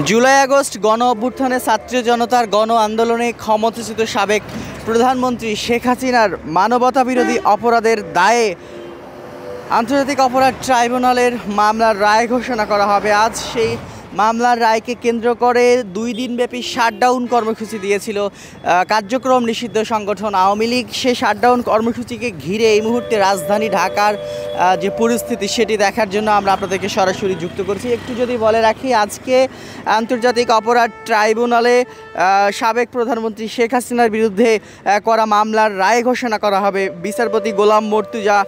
July August গণ অভ্যুত্থানে ছাত্র জনতার গণ আন্দোলনে ক্ষমতাচ্যুত সাবেক প্রধানমন্ত্রী শেখ হাসিনার মানবতা বিরোধী অপরাধের দায়ে আন্তর্জাতিক অপরাধ ট্রাইব্যুনালের মামলার রায় ঘোষণা করা হবে। আজ সেই মামলার রায়কে কেন্দ্র করে 2 দিনব্যাপী শাটডাউন কর্মসূচি দিয়েছিল কার্যক্রম নিষিদ্ধ সংগঠন আওয়ামী লীগ। সেই শাটডাউন কর্মসূচিকে ঘিরে এই মুহূর্তে রাজধানী ঢাকার যে পরিস্থিতি সেটি দেখার জন্য আমরা আপনাদেরকে সরাসরি যুক্ত করছি। একটু যদি বলে রাখি, আজকে আন্তর্জাতিক অপরাধ ট্রাইব্যুনালে সাবেক প্রধানমন্ত্রী শেখ হাসিনার বিরুদ্ধে করা মামলার রায় ঘোষণা করা হবে। বিচারপতি গোলাম মর্তুজা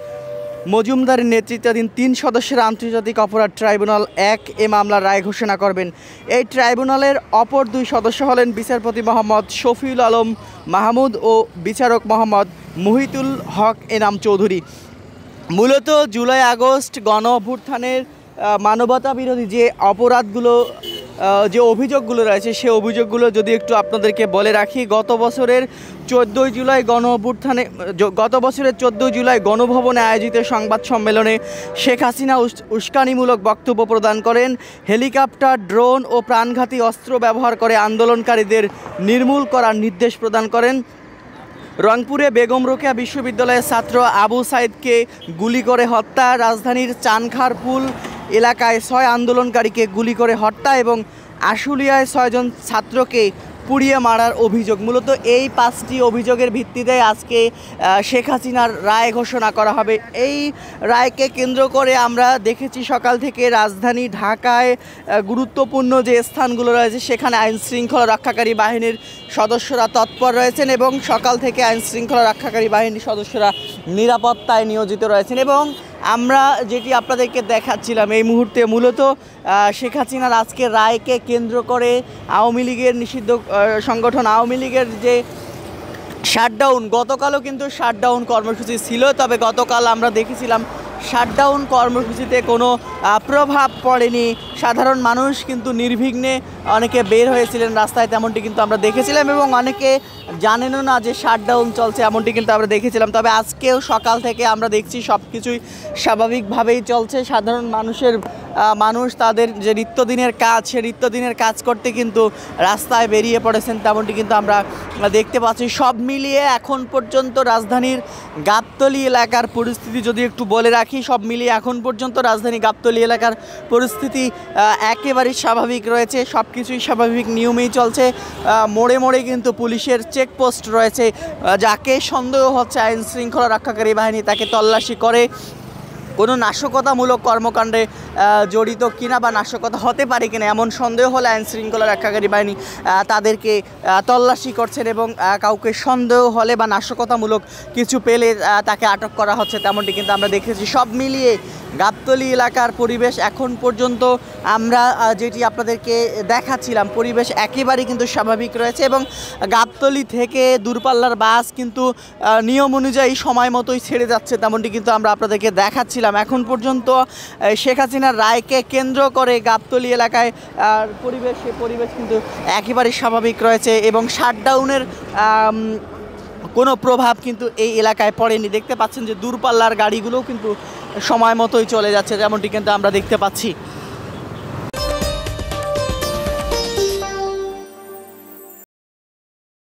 মজুমদারের নেতৃত্বাধীন 3 সদস্যের আন্তর্জাতিক অপরাধ ট্রাইব্যুনাল 1 এ মামলার রায় ঘোষণা করবেন। এই ট্রাইব্যুনালের অপর 2 সদস্য হলেন বিচারপতি মোহাম্মদ শফিউল আলম মাহমুদ ও বিচারক মোহাম্মদ মুহিতুল হক এনাম চৌধুরী। মূলত জুলাই আগস্ট গণ অভ্যুত্থানের মানবতা বিরোধী যে অপরাধগুলো, যে অভিযোগগুলো রয়েছে, সেই অভিযোগগুলো যদি একটু আপনাদেরকে বলে রাখি, গত বছরের 14 জুলাই গণভবনে আয়োজিত সংবাদ সম্মেলনে শেখ হাসিনা উস্কানিমূলক বক্তব্য প্রদান করেন। হেলিকপ্টার, ড্রোন ও প্রাণঘাতী অস্ত্র ব্যবহার করে আন্দোলনকারীদের নির্মূল করার নির্দেশ প্রদান করেন। রংপুরে বেগম রোকেয়া বিশ্ববিদ্যালয়ের ছাত্র আবু সাইদকে গুলি করে হত্যা, রাজধানীর চানখারপুল এলাকায় 6 আন্দোলনকারীকে গুলি করে হত্যা এবং আশুলিয়ায় 6 জন ছাত্রকে পুড়িয়ে মারার অভিযোগ। মূলত এই 5টি অভিযোগের ভিত্তিতে আজকে শেখ হাসিনার রায় ঘোষণা করা হবে। এই রায়কে কেন্দ্র করে আমরা দেখেছি সকাল থেকে রাজধানী ঢাকায় গুরুত্বপূর্ণ যে স্থানগুলো রয়েছে সেখানে আইনশৃঙ্খলা রক্ষাকারী বাহিনীর সদস্যরা তৎপর রয়েছেন এবং সকাল থেকে আইনশৃঙ্খলা রক্ষাকারী বাহিনীর সদস্যরা নিরাপত্তায় নিয়োজিত রয়েছেন। এবং আমরা যেটি আপনাদেরকে দেখাচ্ছিলাম এই মুহূর্তে, মূলত শেখ হাসিনার আজকের রায়কে কেন্দ্র করে আওয়ামী লীগের নিষিদ্ধ সংগঠন আওয়ামী লীগের যে শাটডাউন, গতকালও কিন্তু শাটডাউন কর্মসূচি ছিল, তবে গতকাল আমরা দেখেছিলাম শাটডাউন কর্মসূচিতে কোনো প্রভাব পড়েনি। সাধারণ মানুষ কিন্তু নির্বিঘ্নে অনেকে বের হয়েছিলেন রাস্তায়, তেমনটি কিন্তু আমরা দেখেছিলাম এবং অনেকে জানেনও না যে শাটডাউন চলছে, এমনটি কিন্তু আমরা দেখেছিলাম। তবে আজকেও সকাল থেকে আমরা দেখছি সব কিছুই স্বাভাবিকভাবেই চলছে। সাধারণ মানুষ তাদের যে নিত্যদিনের কাজ, সে নিত্যদিনের কাজ করতে কিন্তু রাস্তায় বেরিয়ে পড়েছেন, তেমনটি কিন্তু আমরা দেখতে পাচ্ছি। সব মিলিয়ে এখন পর্যন্ত রাজধানীর গাবতলী এলাকার পরিস্থিতি যদি একটু বলে রাখি, সব মিলিয়ে এখন পর্যন্ত রাজধানী গাবতলী এলাকার পরিস্থিতি একেবারেই স্বাভাবিক রয়েছে। সব কিছুই স্বাভাবিক নিয়মেই চলছে। মোড়ে মোড়ে কিন্তু পুলিশের চেকপোস্ট রয়েছে, যাকে সন্দেহ হচ্ছে আইন শৃঙ্খলা রক্ষাকারী বাহিনী তাকে তল্লাশি করে কোনো নাশকতামূলক কর্মকাণ্ডে জড়িত কিনা বা নাশকতা হতে পারে কিনা এমন সন্দেহ হলে আইন শৃঙ্খলা রক্ষাকারী বাহিনী তাদেরকে তল্লাশি করছেন এবং কাউকে সন্দেহ হলে বা নাশকতামূলক কিছু পেলে তাকে আটক করা হচ্ছে, তেমনটি কিন্তু আমরা দেখেছি। সব মিলিয়ে গাবতলী এলাকার পরিবেশ এখন পর্যন্ত আমরা যেটি আপনাদেরকে দেখাচ্ছিলাম, পরিবেশ একেবারেই কিন্তু স্বাভাবিক রয়েছে এবং গাবতলী থেকে দূরপাল্লার বাস কিন্তু নিয়ম অনুযায়ী সময় মতোই ছেড়ে যাচ্ছে, তেমনটি কিন্তু আমরা আপনাদেরকে দেখাচ্ছিলাম। এখন পর্যন্ত শেখ হাসিনার রায়কে কেন্দ্র করে গাবতলী এলাকায় পরিবেশ কিন্তু একেবারেই স্বাভাবিক রয়েছে এবং শাটডাউনের কোনো প্রভাব কিন্তু এই এলাকায় পড়েনি। দেখতে পাচ্ছেন যে দূরপাল্লার গাড়িগুলোও কিন্তু সময় মতোই চলে যাচ্ছে, যেমনটি কিন্তু আমরা দেখতে পাচ্ছি।